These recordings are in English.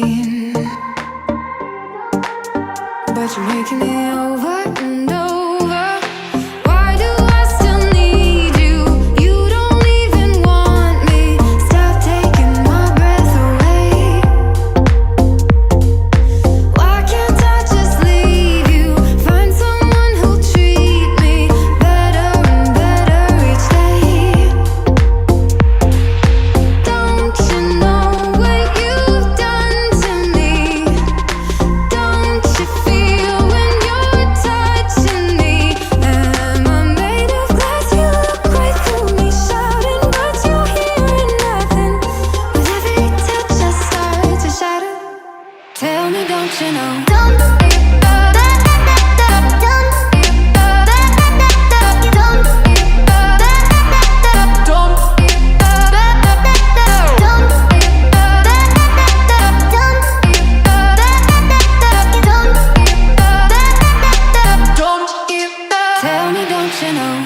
pain, but you're making it over and over. Why do I still need you? You don't even want me. Stop taking my breath away. Why can't I just leave you? Find someone who'll treat me better and better each day. Don't you know what you've done to me? Don't you feel when you're touching me? Am I made of glass? You look right through me, shouting, but you're hearing nothing. With every touch I start to shatter. Tell me, don't you know? Tell me, don't you know?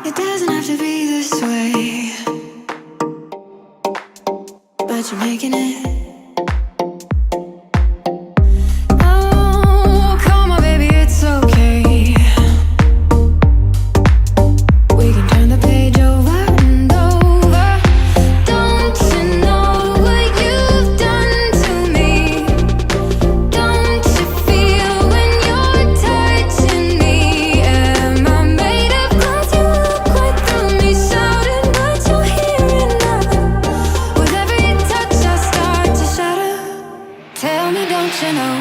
It doesn't have to be this way, but you're making it. Oh, come on, baby, it's okay. We can turn the page over and over. Don't you know what you've done to me? Don't you feel when you're touching me? Am I made of glass? You look right through me, shouting, but you're hearing nothing. With every touch I start to shatter. Tell me, don't you know?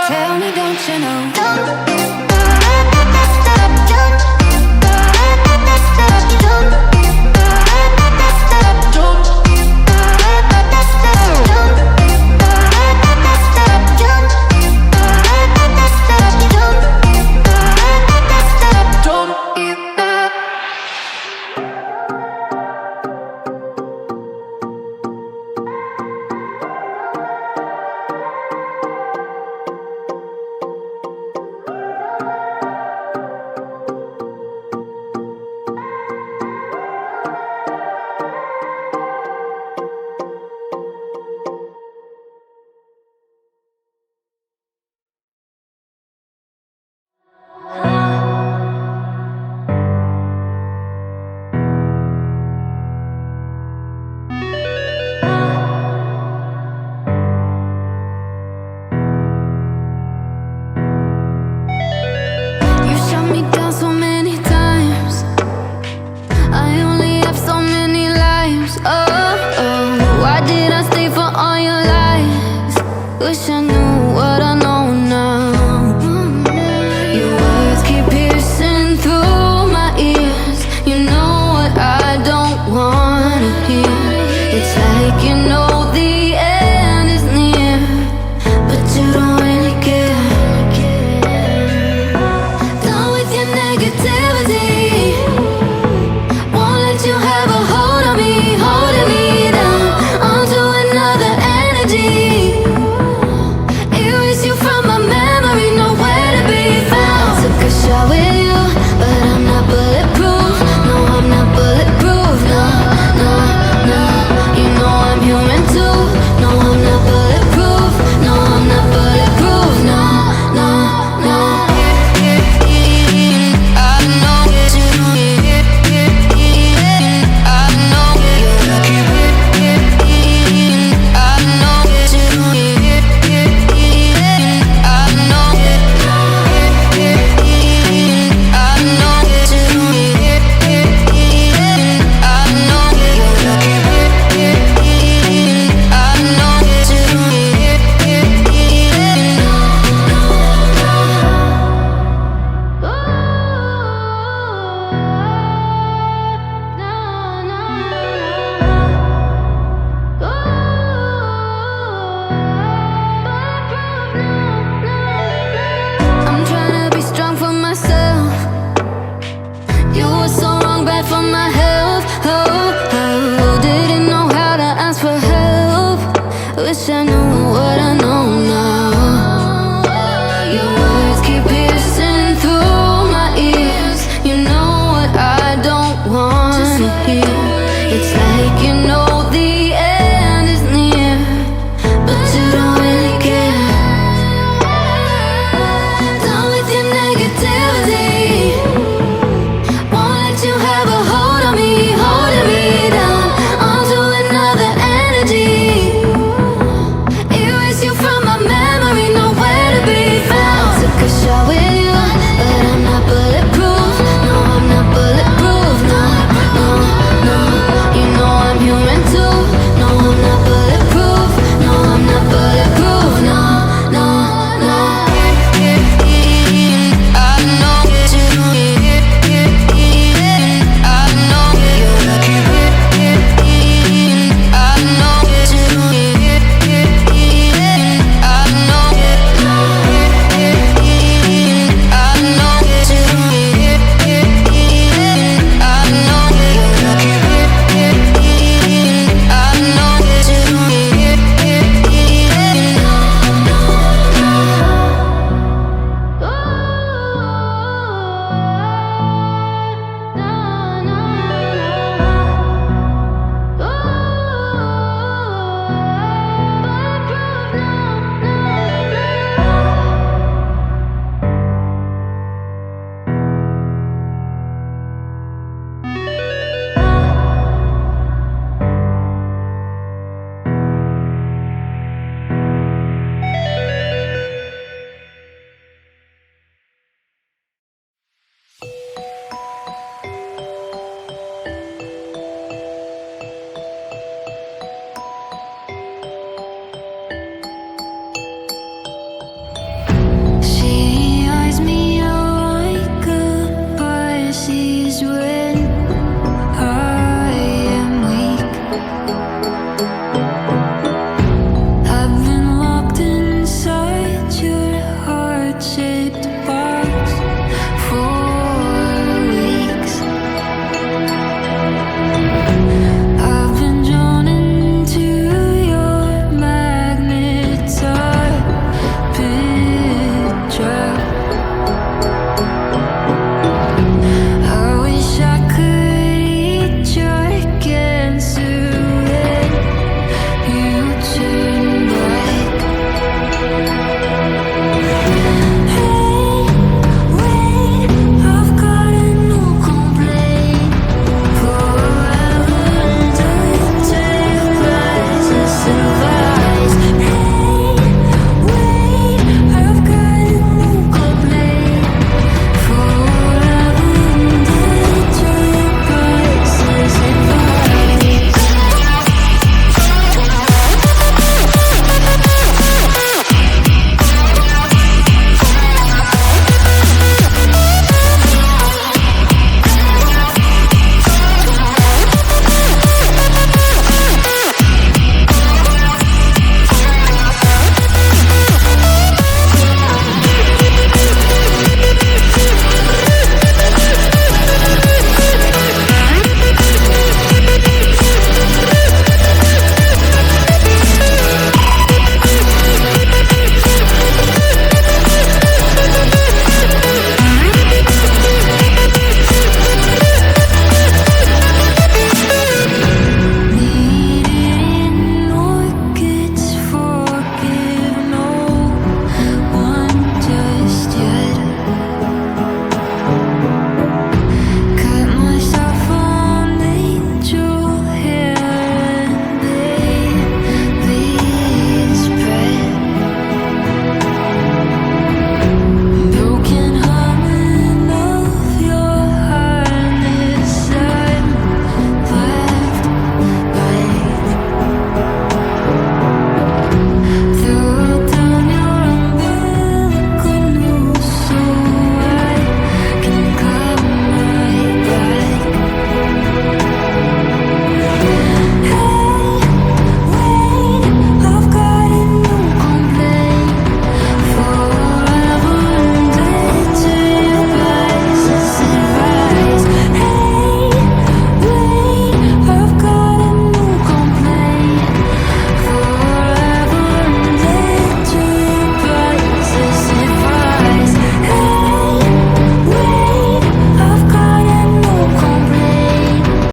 Tell me, don't you know? You shut me down so many times. I only have so many lives. Oh, why did I stay for all your lies? Wish I knew what I know now. Your words keep piercing through